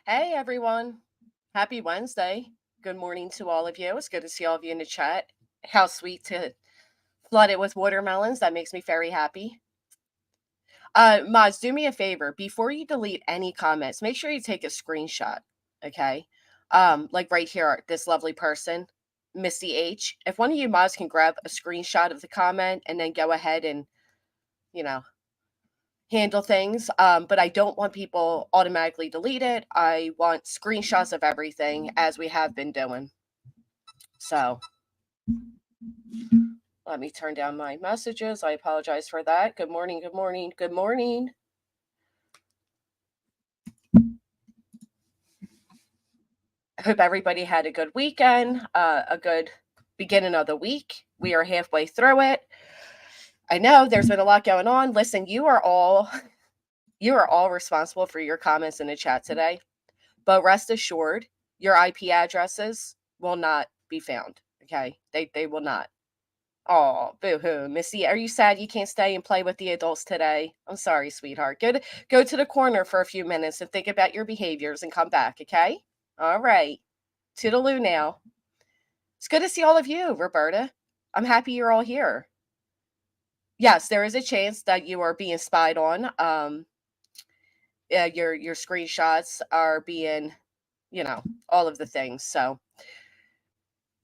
Hey everyone. Happy Wednesday. Good morning to all of you. It's good to see all of you in the chat. How sweet to flood it with watermelons. That makes me very happy. Mods, do me a favor. Before you delete any comments, make sure you take a screenshot. Okay. Like right here, this lovely person, Misty H. If one of you mods can grab a screenshot of the comment and then go ahead and, you know, handle things. But I don't want people automatically delete it. I want screenshots of everything as we have been doing. So let me turn down my messages. I apologize for that. Good morning. Good morning. Good morning. I hope everybody had a good weekend, a good beginning of the week. We are halfway through it. I know there's been a lot going on. Listen, you are all responsible for your comments in the chat today. But rest assured, your IP addresses will not be found. Okay, they will not. Oh, boo-hoo. Missy, are you sad you can't stay and play with the adults today? I'm sorry, sweetheart. Go to the corner for a few minutes and think about your behaviors and come back, okay? All right. Toodaloo now. It's good to see all of you, Roberta. I'm happy you're all here. Yes, there is a chance that you are being spied on. Your screenshots are being, all of the things. So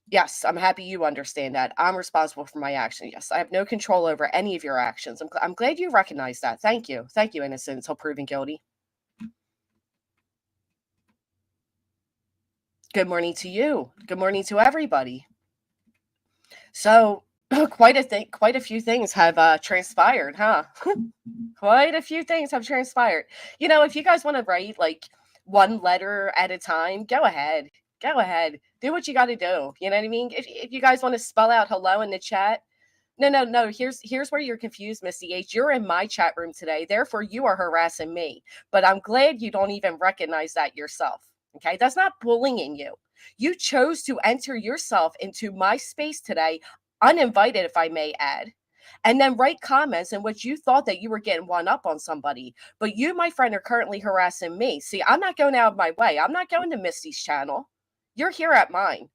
yes, I'm happy you understand that. I'm responsible for my actions. Yes, I have no control over any of your actions. I'm glad you recognize that. Thank you. Thank you, innocent until proven guilty. Good morning to you. Good morning to everybody. So, quite a few things have transpired, huh? Quite a few things have transpired. If you guys want to write like one letter at a time, go ahead. Go ahead. Do what you got to do. You know what I mean? If you guys want to spell out hello in the chat, no. Here's where you're confused, Missy H. You're in my chat room today, therefore you are harassing me. But I'm glad you don't even recognize that yourself. Okay, that's not bullying you. You chose to enter yourself into my space today, uninvited, if I may add, and then write comments in which you thought that you were getting one up on somebody. But you, my friend, are currently harassing me. See, I'm not going out of my way. I'm not going to Misty's channel. You're here at mine.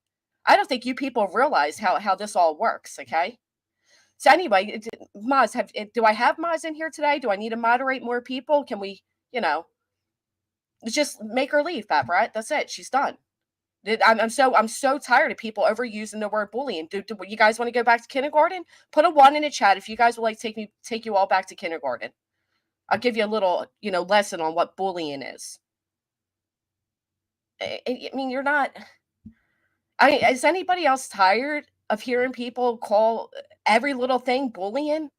I don't think you people realize how this all works. Okay. So anyway, Maz, do I have Maz in here today? Do I need to moderate more people? Can we, just make her leave, Pat Brett? That's it. She's done. I'm so tired of people overusing the word bullying. Do you guys want to go back to kindergarten? Put a 1 in the chat if you guys would like to take you all back to kindergarten. I'll give you a little, lesson on what bullying is. I mean, you're not. Is anybody else tired of hearing people call every little thing bullying?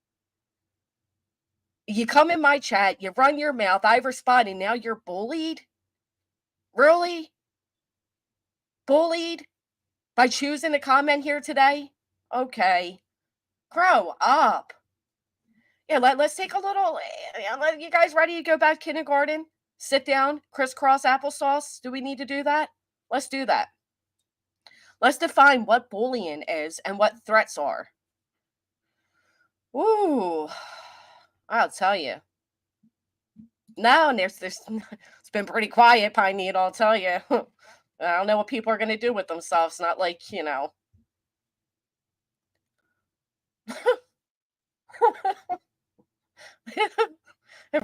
You come in my chat, you run your mouth, I respond, and now you're bullied? Really? Bullied? By choosing to comment here today? Okay. Grow up. Yeah, let's take a little, you guys ready to go back to kindergarten? Sit down, crisscross applesauce? Do we need to do that? Let's do that. Let's define what bullying is and what threats are. Ooh, I'll tell you. No, there's it's been pretty quiet, Pine Needle, I'll tell you. I don't know what people are going to do with themselves. Not like, It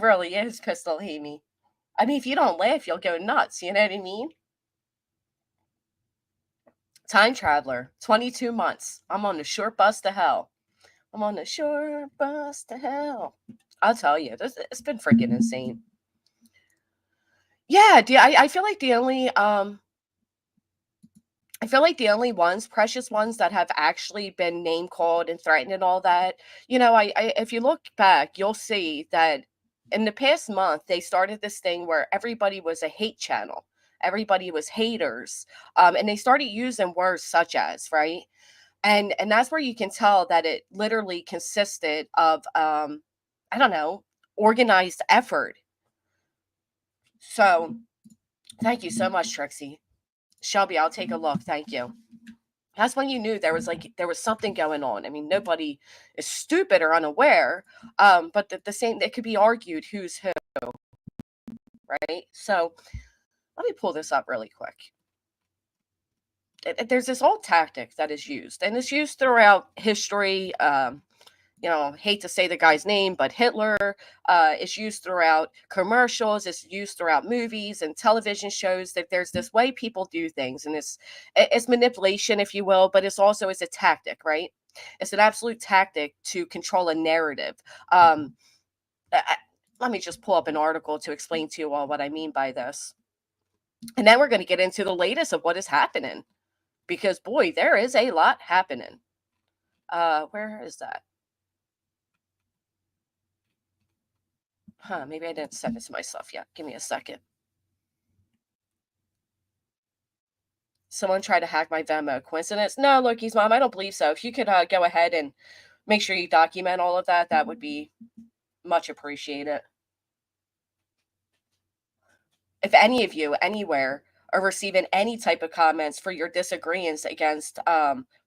really is, Pistol Amy. I mean, if you don't laugh, you'll go nuts. You know what I mean? Time traveler, 22 months. I'm on the short bus to hell. I'm on the short bus to hell. I'll tell you, it's been freaking insane. Yeah, I feel like the only precious ones that have actually been name called and threatened and all that, if you look back, you'll see that in the past month, they started this thing where everybody was a hate channel. Everybody was haters. And they started using words such as, right? And that's where you can tell that it literally consisted of, I don't know, organized effort. So thank you so much, Trixie. Shelby, I'll take a look. Thank you. That's when you knew there was something going on. I mean, nobody is stupid or unaware, but the same, it could be argued who's who, right? So Let me pull this up really quick. There's this old tactic that is used, and it's used throughout history. Hate to say the guy's name, but Hitler is used throughout commercials, it's used throughout movies and television shows, that there's this way people do things, and it's manipulation, if you will, but it's a tactic, right? It's an absolute tactic to control a narrative. Um, I, Let me just pull up an article to explain to you all what I mean by this. And then we're going to get into the latest of what is happening, because boy, there is a lot happening. Where is that? Maybe I didn't send it to myself yet. Give me a second. Someone tried to hack my Venmo. Coincidence? No, Loki's mom, I don't believe so. If you could go ahead and make sure you document all of that, that would be much appreciated. If any of you anywhere are receiving any type of comments for your disagreements against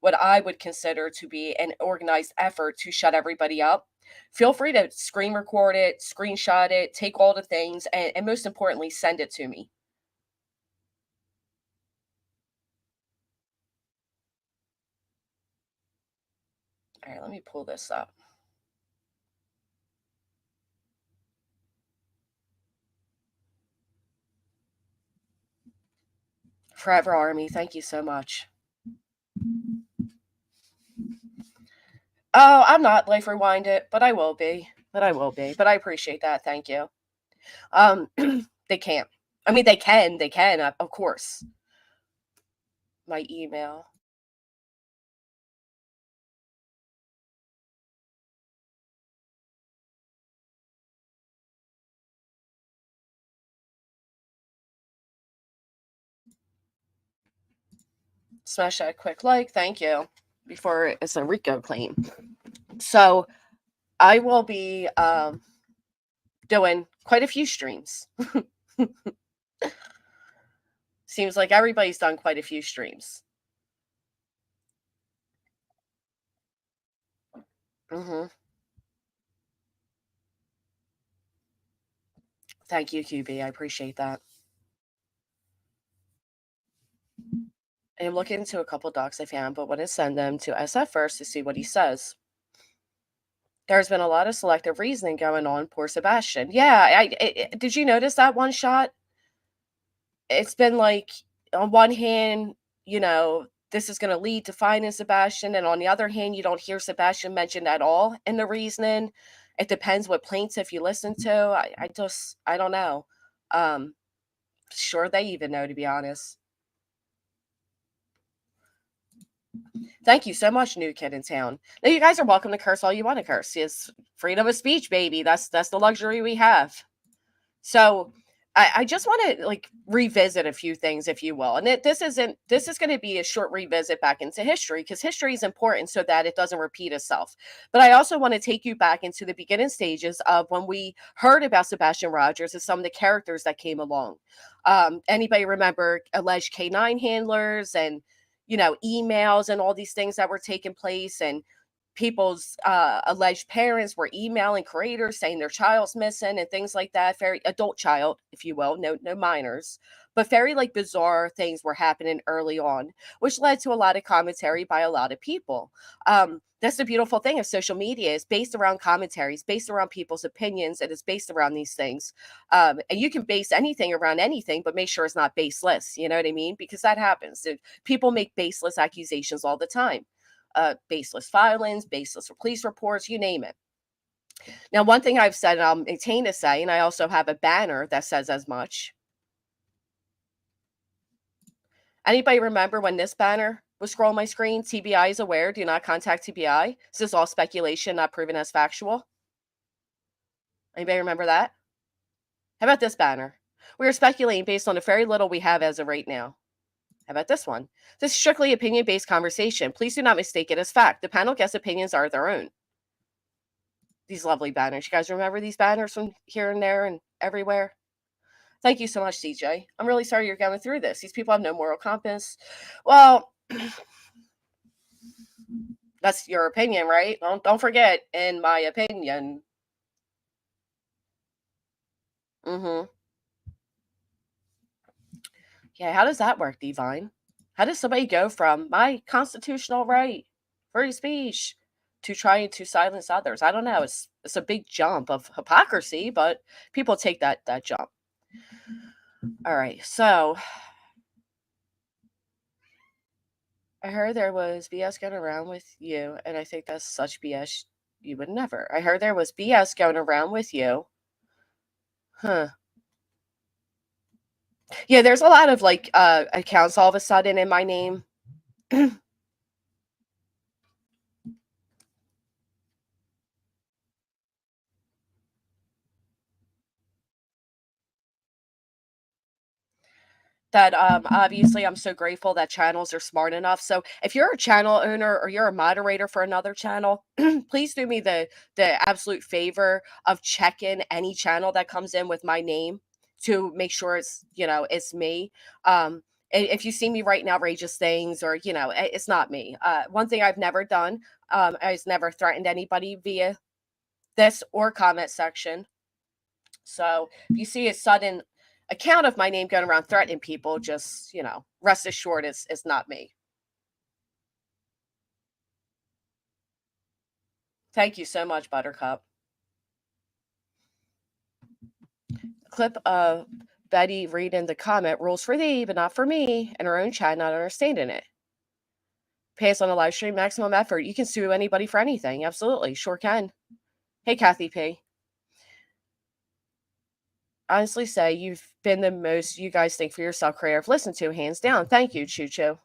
what I would consider to be an organized effort to shut everybody up, feel free to screen record it, screenshot it, take all the things, and most importantly, send it to me. All right, let me pull this up. Forever Army, thank you so much. Oh, I'm not Life Rewind it, but I will be. But I will be. But I appreciate that. Thank you. They can't. I mean, they can. They can, of course. My email. Smash that quick like. Thank you. Before it's a Rico claim. So I will be doing quite a few streams. Seems like everybody's done quite a few streams. Mm-hmm. Thank you, QB. I appreciate that. I'm looking into a couple docs I found, but want to send them to SF first to see what he says. There's been a lot of selective reasoning going on. Poor Sebastian. Yeah, did you notice that one shot? It's been like, on one hand, this is going to lead to finding Sebastian, and on the other hand, you don't hear Sebastian mentioned at all in the reasoning. It depends what plaintiff you listen to. I don't know. Sure, they even know, to be honest. Thank you so much, new kid in town. Now, you guys are welcome to curse all you want to curse. It's freedom of speech, baby. That's the luxury we have. So I just want to like revisit a few things, if you will. And this is going to be a short revisit back into history, because history is important so that it doesn't repeat itself. But I also want to take you back into the beginning stages of when we heard about Sebastian Rogers and some of the characters that came along. Anybody remember alleged K9 handlers and emails and all these things that were taking place, and people's alleged parents were emailing creators saying their child's missing and things like that. Very adult child, if you will, no minors, but very like bizarre things were happening early on, which led to a lot of commentary by a lot of people. That's the beautiful thing of social media, is based around commentaries, based around people's opinions, and it's based around these things. And you can base anything around anything, but make sure it's not baseless. You know what I mean? Because that happens. People make baseless accusations all the time. Baseless filings, baseless police reports, you name it. Now, one thing I've said, and I'll maintain to say, and I also have a banner that says as much. Anybody remember when this banner was scrolling my screen? TBI is aware. Do not contact TBI. This is all speculation, not proven as factual. Anybody remember that? How about this banner? We are speculating based on the very little we have as of right now. How about this one? This is strictly opinion-based conversation. Please do not mistake it as fact. The panel guest opinions are their own. These lovely banners. You guys remember these banners from here and there and everywhere? Thank you so much, CJ. I'm really sorry you're going through this. These people have no moral compass. Well, that's your opinion, right? Don't forget, in my opinion. Mm-hmm. Yeah, how does that work, Divine? How does somebody go from my constitutional right, free speech, to trying to silence others? I don't know. It's a big jump of hypocrisy, but people take that jump. All right, so I heard there was BS going around with you, and I think that's such BS you would never. I heard there was BS going around with you. Huh. Yeah, there's a lot of like accounts all of a sudden in my name. That obviously I'm so grateful that channels are smart enough. So if you're a channel owner or you're a moderator for another channel, please do me the absolute favor of checking any channel that comes in with my name to make sure it's, it's me. If you see me writing outrageous things, or it's not me. One thing I've never done, I've never threatened anybody via this or comment section. So if you see a sudden account of my name going around threatening people, just, rest assured it's not me. Thank you so much, Buttercup. Clip of Betty reading the comment, rules for thee, but not for me, in her own chat, not understanding it. Pays on a live stream, maximum effort. You can sue anybody for anything. Absolutely. Sure can. Hey, Kathy P. Honestly say you've been the most you guys think for yourself creative listened to, hands down. Thank you, Choo Choo.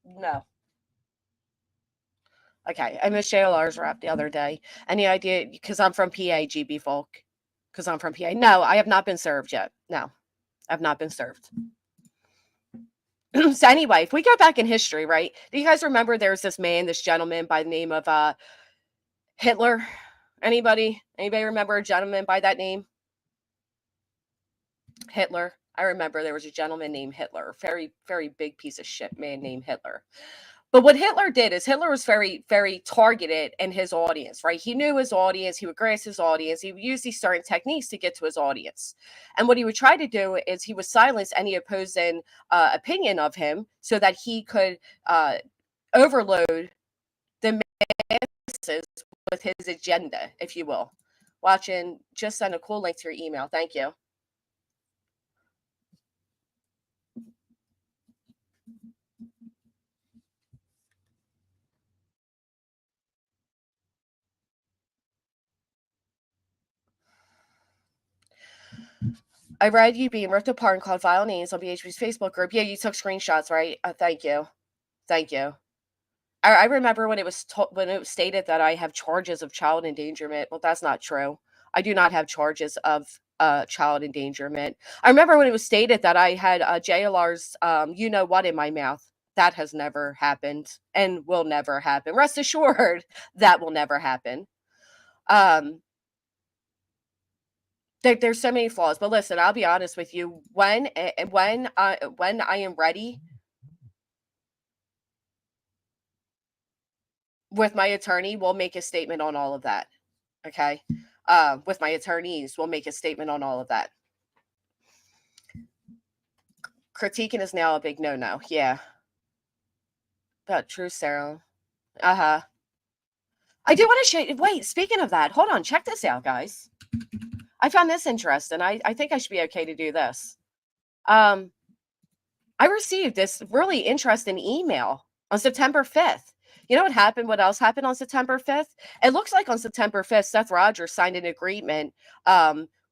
No. Okay, I missed JLR's rap the other day. Any idea? Because I'm from PA, GB folk. Because I'm from PA. No, I have not been served yet. No, I've not been served. So anyway, if we go back in history, right? Do you guys remember there was this gentleman by the name of Hitler? Anybody remember a gentleman by that name? Hitler. I remember there was a gentleman named Hitler, very, very big piece of shit man named Hitler. But what Hitler did is Hitler was very, very targeted in his audience, right? He knew his audience. He would grasp his audience. He would use these certain techniques to get to his audience. And what he would try to do is he would silence any opposing opinion of him so that he could overload the masses with his agenda, if you will. Watching, just send a cool link to your email. Thank you. I read you being ripped apart and called vile names on BHP's Facebook group. Yeah, you took screenshots, right? Thank you. Thank you. I remember when when it was stated that I have charges of child endangerment. Well, that's not true. I do not have charges of child endangerment. I remember when it was stated that I had JLR's you know what in my mouth. That has never happened and will never happen. Rest assured, that will never happen. Um, there's so many flaws, but listen, I'll be honest with you. When I am ready with my attorney, we'll make a statement on all of that. Okay. With my attorneys, we'll make a statement on all of that. Critiquing is now a big no-no. Yeah. But true, Sarah. Uh-huh. I do want to show you. Wait, speaking of that, hold on. Check this out, guys. I found this interesting. I think I should be okay to do this. Um, I received this really interesting email on September 5th. You know what happened? What else happened on September 5th? It looks like on September 5th, Seth Rogers signed an agreement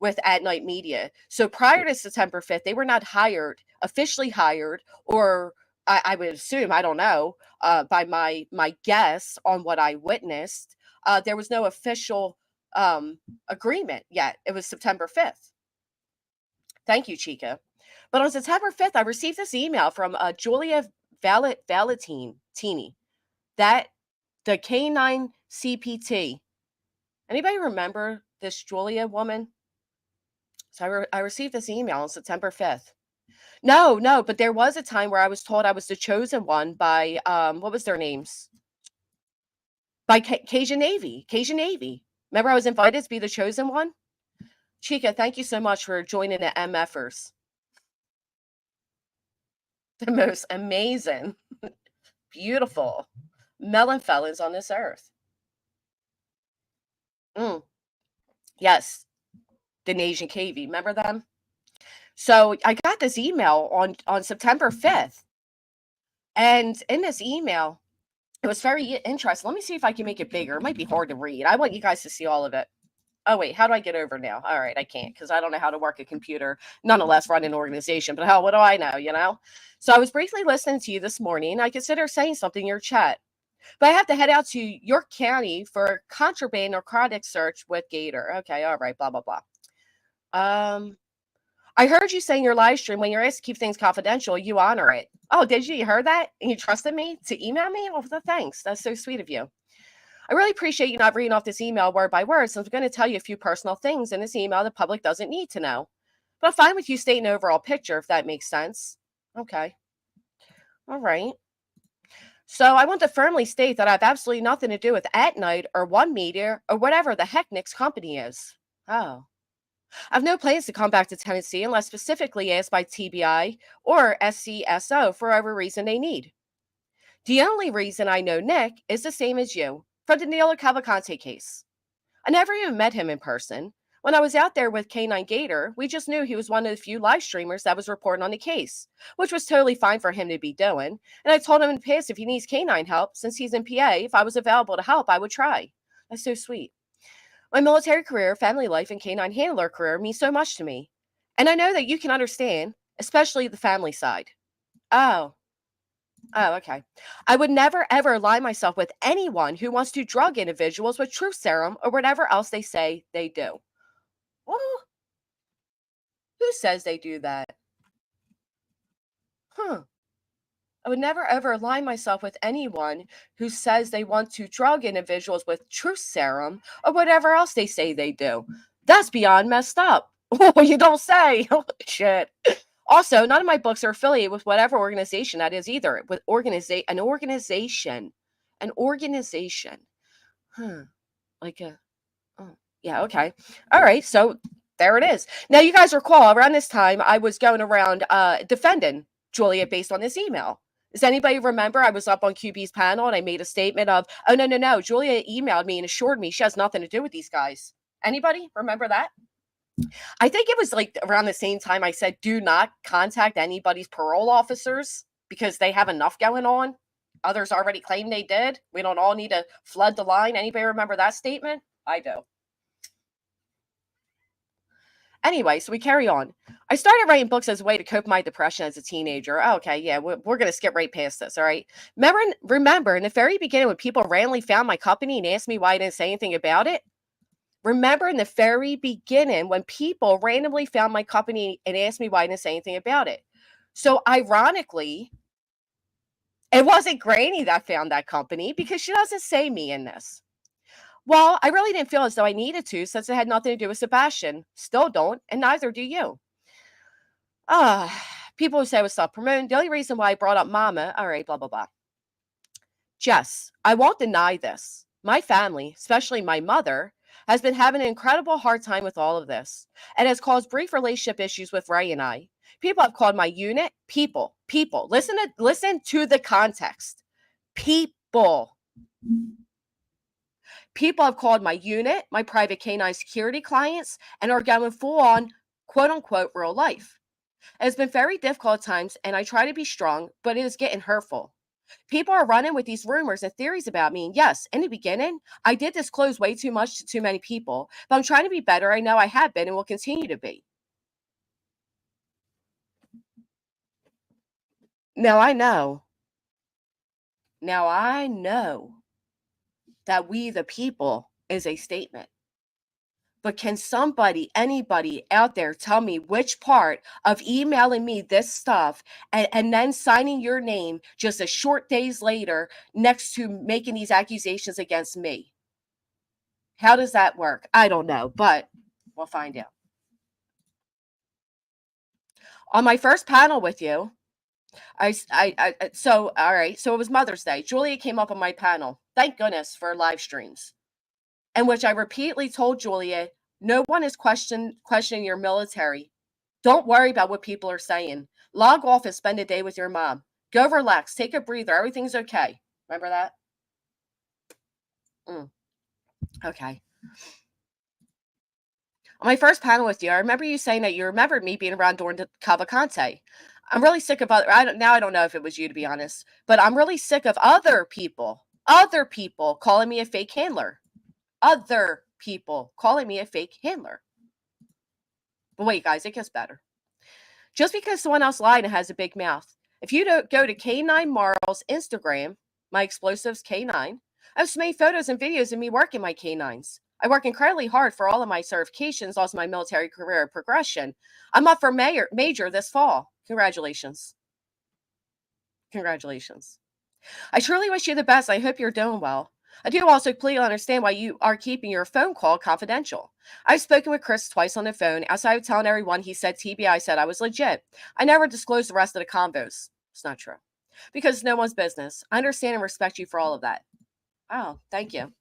with At Night Media. So prior to September 5th, they were not officially hired, or I would assume, I don't know, by my guess on what I witnessed, there was no official agreement yet. It was September 5th. Thank you, Chica. But on September 5th, I received this email from Julia Valentini that the Canine CPT. Anybody remember this Julia woman? So I received this email on September 5th. No, no, but there was a time where I was told I was the chosen one by what was their names? By Cajun Navy. Cajun Navy. Remember I was invited to be the chosen one? Chica, thank you so much for joining the MFers. The most amazing, beautiful melon felons on this earth. Mm, yes, the Nation KV. Remember them? So I got this email on September 5th. And in this email, it was very interesting. Let me see if I can make it bigger. It might be hard to read. I want you guys to see all of it. Oh, wait, how do I get over now? All right, I can't because I don't know how to work a computer, nonetheless, run an organization. But hell, what do I know, you know? So I was briefly listening to you this morning. I consider saying something in your chat, but I have to head out to York County for contraband narcotic search with Gator. Okay, all right, blah, blah, blah. I heard you saying your live stream when you're asked to keep things confidential, you honor it. Oh, did you? You heard that? And you trusted me to email me? Well, thanks. That's so sweet of you. I really appreciate you not reading off this email word by word, since I'm going to tell you a few personal things in this email the public doesn't need to know. But I'm fine with you stating the overall picture, if that makes sense. Okay. All right. So I want to firmly state that I have absolutely nothing to do with At Night or One Media or whatever the heck Nick's company is. Oh. I have no plans to come back to Tennessee unless specifically asked by TBI or SCSO for whatever reason they need. The only reason I know Nick is the same as you, from the Neil Cavalcante case. I never even met him in person. When I was out there with K9 Gator, we just knew he was one of the few live streamers that was reporting on the case, which was totally fine for him to be doing. And I told him in the past if he needs K9 help, since he's in PA, if I was available to help, I would try. That's so sweet. My military career, family life, and canine handler career mean so much to me. And I know that you can understand, especially the family side. Oh, oh, okay. I would never ever lie myself with anyone who wants to drug individuals with truth serum or whatever else they say they do. Well, who says they do that? Huh. I would never ever align myself with anyone who says they want to drug individuals with truth serum or whatever else they say they do. That's beyond messed up. Oh, you don't say. Oh, shit. Also, none of my books are affiliated with whatever organization that is either. With an organization. An organization. Huh. Like a oh, yeah, okay. All right. So there it is. Now you guys recall around this time I was going around defending Julia based on this email. Does anybody remember I was up on QB's panel and I made a statement of, oh, no, no, no. Julia emailed me and assured me she has nothing to do with these guys. Anybody remember that? I think it was like around the same time I said, do not contact anybody's parole officers because they have enough going on. Others already claim they did. We don't all need to flood the line. Anybody remember that statement? I do. Anyway, so we carry on. I started writing books as a way to cope with my depression as a teenager. Okay, yeah, we're going to skip right past this, all right? Remember, in the very beginning when people randomly found my company and asked me why I didn't say anything about it? Remember in the very beginning when people randomly found my company and asked me why I didn't say anything about it? So ironically, it wasn't Granny that found that company because she doesn't say me in this. Well, I really didn't feel as though I needed to since it had nothing to do with Sebastian. Still don't, and neither do you. People who say I was self-promoting. The only reason why I brought up Mama, all right, blah, blah, blah. Jess, I won't deny this. My family, especially my mother, has been having an incredible hard time with all of this and has caused brief relationship issues with Ray and I. People have called my unit people. Listen to the context. People have called my unit, my private canine security clients, and are going full on quote unquote real life. It has been very difficult at times, and I try to be strong, but it is getting hurtful. People are running with these rumors and theories about me. And yes, in the beginning, I did disclose way too much to too many people, but I'm trying to be better. I know I have been and will continue to be. Now I know. Now I know that we the people is a statement. But can somebody, anybody out there tell me which part of emailing me this stuff and then signing your name just a short days later next to making these accusations against me? How does that work? I don't know, but we'll find out. On my first panel with you, so all right, so it was Mother's Day. Julia came up on my panel. Thank goodness for live streams, in which I repeatedly told Julia, no one is questioning your military. Don't worry about what people are saying. Log off and spend a day with your mom. Go relax, take a breather. Everything's okay. Remember that? Okay. On my first panel with you, I remember you saying that you remembered me being around during the Cavalcante. I'm really sick of other. I don't know if it was you, to be honest, but I'm really sick of other people calling me a fake handler. Other people calling me a fake handler. But wait, guys, it gets better. Just because someone else lied and has a big mouth. If you don't go to K9 Marl's Instagram, my explosives K9, I've made photos and videos of me working my K9s. I work incredibly hard for all of my certifications, also my military career progression. I'm up for major this fall. Congratulations. Congratulations. I truly wish you the best. I hope you're doing well. I do also completely understand why you are keeping your phone call confidential. I've spoken with Chris twice on the phone. Outside of telling everyone he said TBI said I was legit. I never disclosed the rest of the convos. It's not true. Because it's no one's business. I understand and respect you for all of that. Oh, thank you.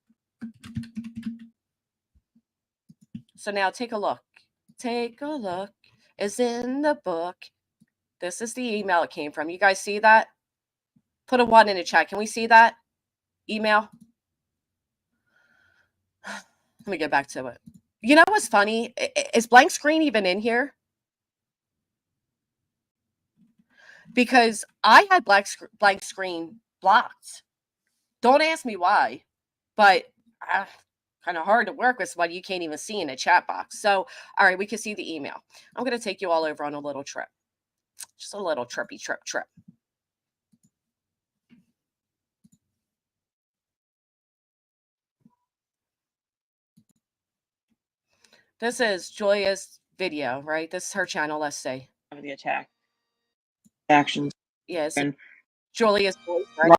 So now take a look. Take a look. It's in the book. This is the email it came from. You guys see that? Put a 1 in the chat. Can we see that email? Let me get back to it. You know what's funny? Is blank screen even in here? Because I had blank screen blocked. Don't ask me why, but kind of hard to work with what you can't even see in a chat box. So, all right, we can see the email. I'm going to take you all over on a little trip. Just a little trippy trip. This is Julia's video, right? This is her channel, let's say. The attack actions. Yes. Yeah, Julia's voice, right?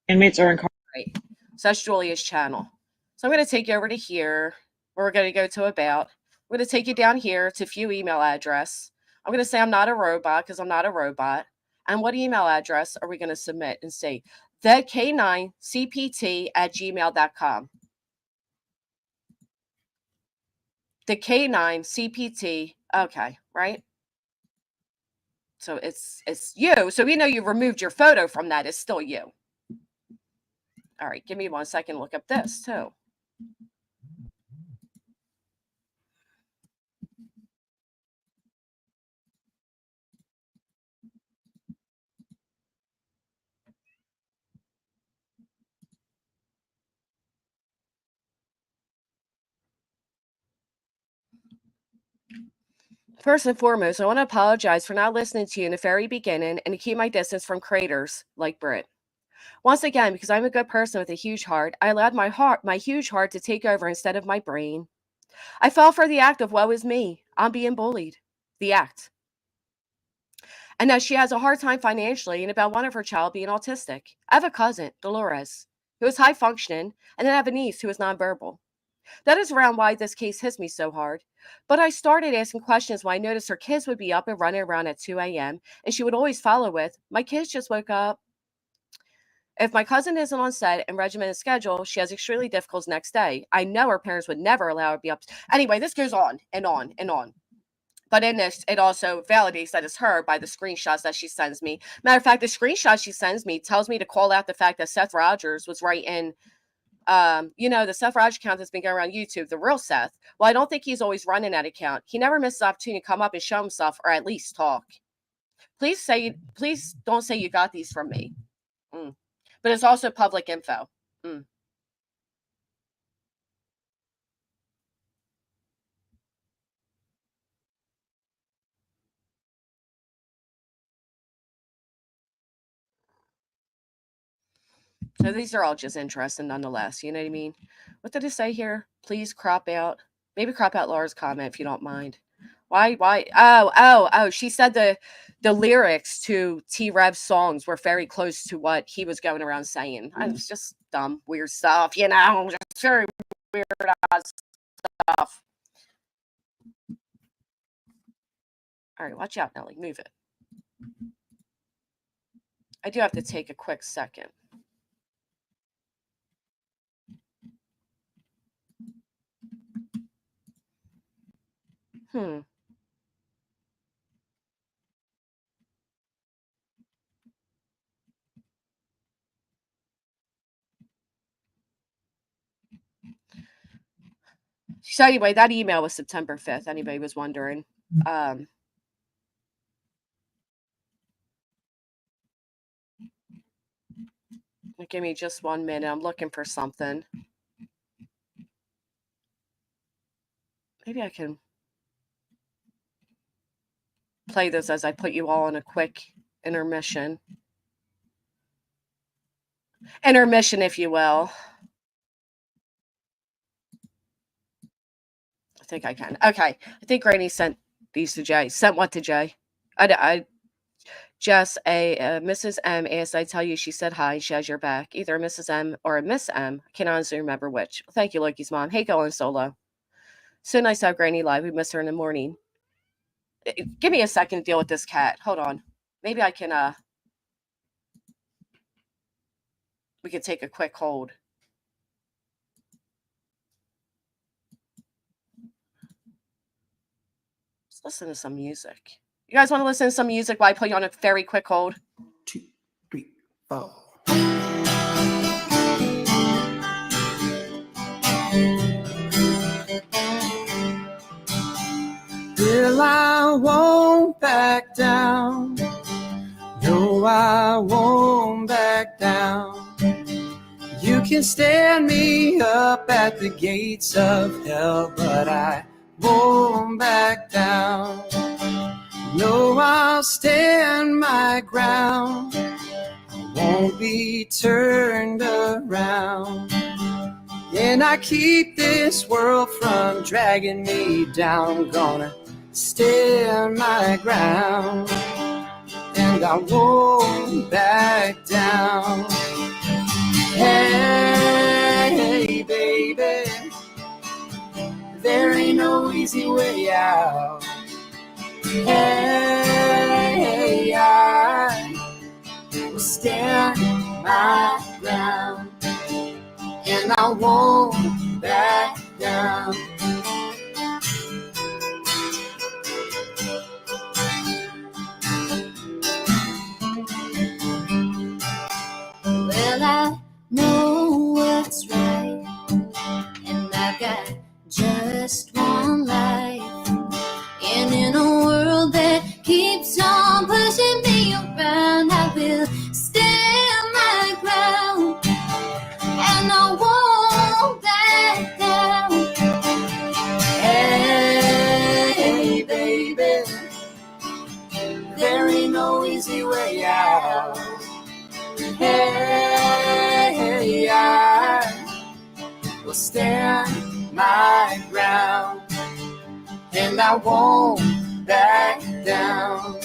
Inmates are incarcerated. Right. So that's Julia's channel. So I'm going to take you over to here. We're going to go to about. I'm going to take you down here to view email address. I'm going to say I'm not a robot because I'm not a robot. And what email address are we going to submit and say the K9CPT@gmail.com. The K9CPT. Okay, right? So it's you. So we know you removed your photo from that. It's still you. All right, give me 1 second to look up this too. First and foremost, I want to apologize for not listening to you in the very beginning and to keep my distance from craters like Brit. Once again, because I'm a good person with a huge heart, I allowed my huge heart to take over instead of my brain. I fell for the act of woe is me. I'm being bullied. The act. And that she has a hard time financially and about one of her child being autistic. I have a cousin, Dolores, who is high functioning, and then I have a niece who is nonverbal. That is around why this case hits me so hard. But I started asking questions when I noticed her kids would be up and running around at 2 a.m. and she would always follow with, my kids just woke up. If my cousin isn't on set and regimented schedule, she has extremely difficult next day. I know her parents would never allow her to be up. Anyway, this goes on and on and on. But in this, it also validates that it's her by the screenshots that she sends me. Matter of fact, the screenshot she sends me tells me to call out the fact that Seth Rogers was right in the Seth Rogers account that's been going around YouTube, the real Seth. Well, I don't think he's always running that account. He never misses the opportunity to come up and show himself or at least talk. Please don't say you got these from me. But it's also public info. So these are all just interesting nonetheless. You know what I mean? What did it say here? Please crop out. Maybe crop out Laura's comment if you don't mind. Why? Oh, she said the lyrics to T-Rev's songs were very close to what he was going around saying. It was just dumb, weird stuff, just very weird stuff. All right, watch out, Nelly. Move it. I do have to take a quick second. So anyway, that email was September 5th. Anybody was wondering. Give me just 1 minute. I'm looking for something. Maybe I can play this as I put you all in a quick intermission. Intermission, if you will. I think I can. Okay. I think Granny sent these to Jay. Sent what to Jay? Jess, Mrs. M asked I tell you she said hi. She has your back. Either a Mrs. M or a Miss M. I can't honestly remember which. Thank you, Loki's mom. Hey, going solo. So nice to have Granny live. We miss her in the morning. Give me a second to deal with this cat. Hold on. Maybe I can, we could take a quick hold. Let's listen to some music. You guys want to listen to some music while I put you on a very quick hold? 2, 3, 4. Well, I won't back down. No, I won't back down. You can stand me up at the gates of hell, but I won't back down. No, I'll stand my ground. I won't be turned around. And I keep this world from dragging me down. Gonna stand my ground, and I won't back down. Hey, baby, there ain't no easy way out. Hey, I will stand my ground, and I won't back down. Well, I know what's right, and I've got just one life. And in a world that keeps on pushing me around, I will stand my ground, and I won't back down. Hey, baby, there ain't no easy way out. Hey, I will stand my ground, and I won't back down.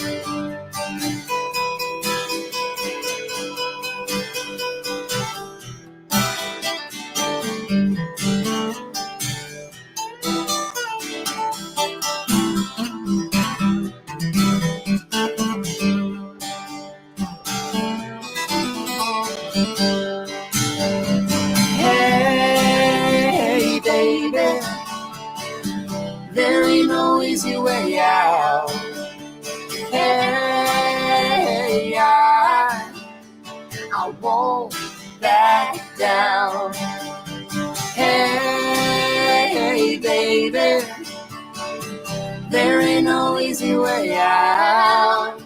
Hey, baby, there ain't no easy way out. Hey, I won't back down. Hey, baby, there ain't no easy way out.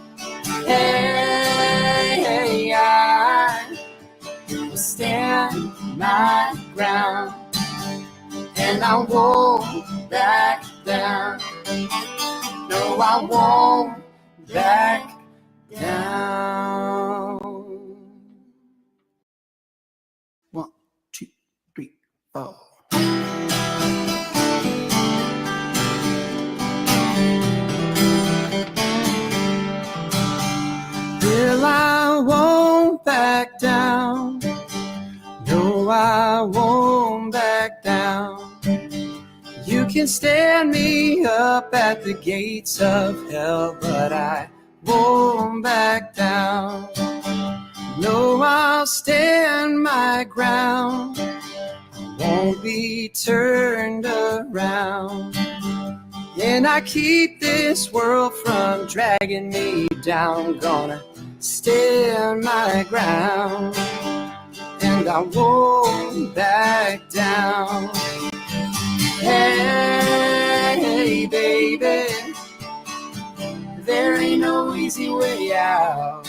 Hey, I will stand my ground, and I won't back down. No, I won't back down. 1, 2, 3, 4. back down. No, I won't back down. You can stand me up at the gates of hell, but I won't back down. No, I'll stand my ground. Won't be turned around. And I keep this world from dragging me down. Gonna stand my ground, and I won't back down. Hey, baby, there ain't no easy way out.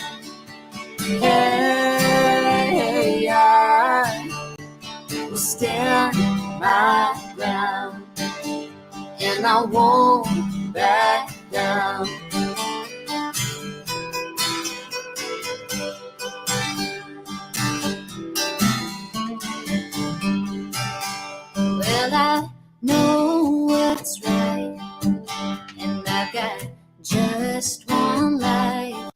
Hey, I will stand my ground, and I won't back down. Well, I know what's right, and I've got just one life.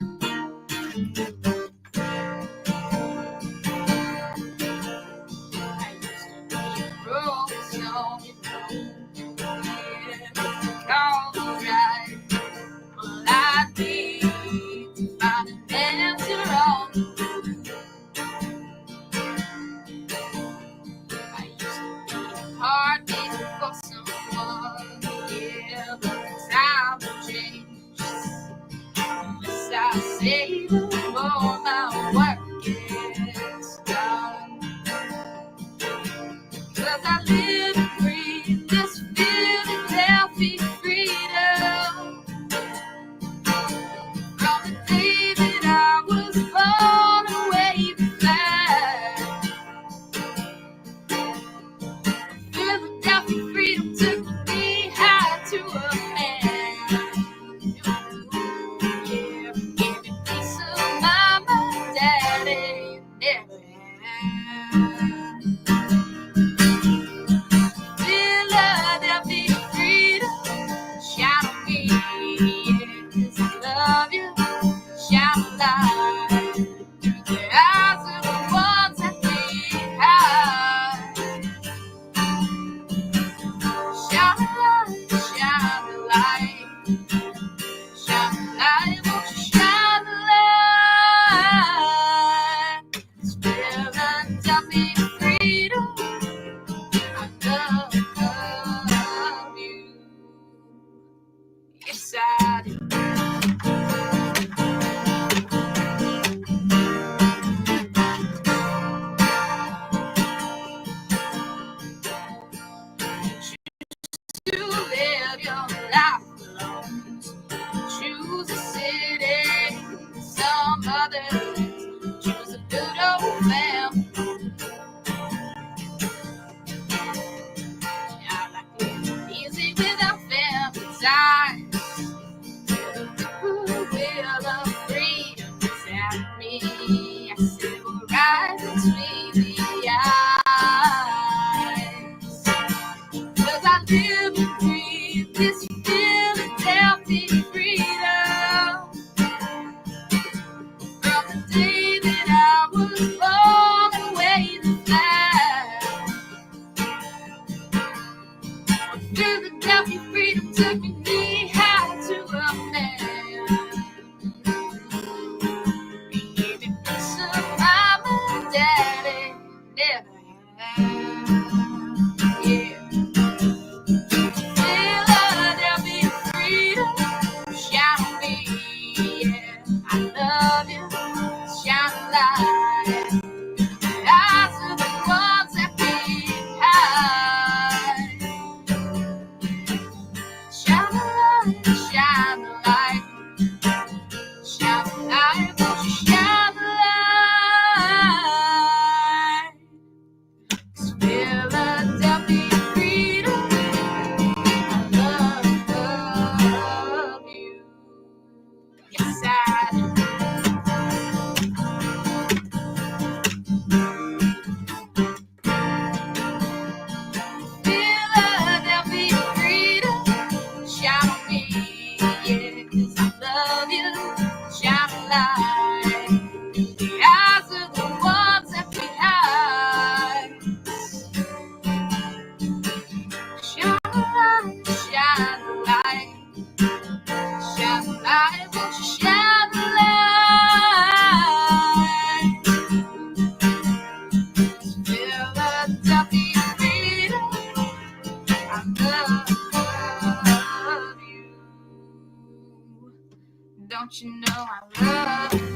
Don't you know I love